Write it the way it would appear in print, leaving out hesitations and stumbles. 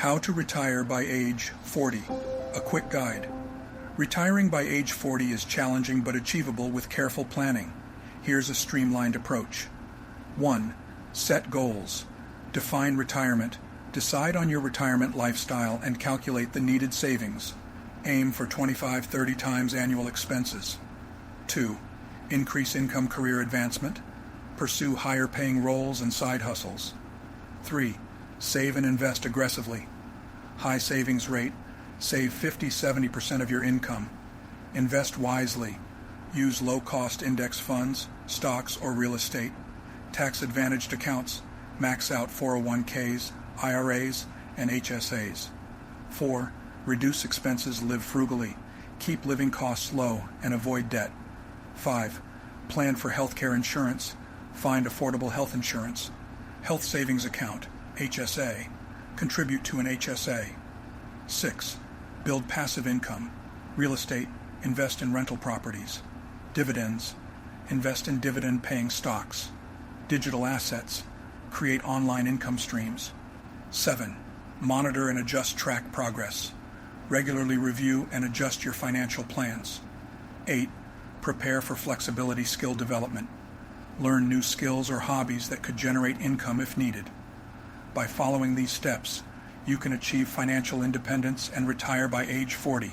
How to retire by age 40. A quick guide. Retiring by age 40 is challenging but achievable with careful planning. Here's a streamlined approach. 1. Set goals. Define retirement. Decide on your retirement lifestyle and calculate the needed savings. Aim for 25-30 times annual expenses. 2. Increase income career advancement. Pursue higher paying roles and side hustles. 3. Save and invest aggressively. High savings rate. Save 50-70% of your income. Invest wisely. Use low-cost index funds, stocks, or real estate. Tax-advantaged accounts. Max out 401ks, IRAs, and HSAs. 4. Reduce expenses, live frugally. Keep living costs low and avoid debt. 5. Plan for healthcare insurance. Find affordable health insurance. Health savings account, HSA. Contribute to an HSA. 6. Build passive income. Real estate. Invest in rental properties. Dividends. Invest in dividend-paying stocks. Digital assets. Create online income streams. 7. Monitor and track progress. Regularly review and adjust your financial plans. 8. Prepare for flexibility skill development. Learn new skills or hobbies that could generate income if needed. By following these steps, you can achieve financial independence and retire by age 40.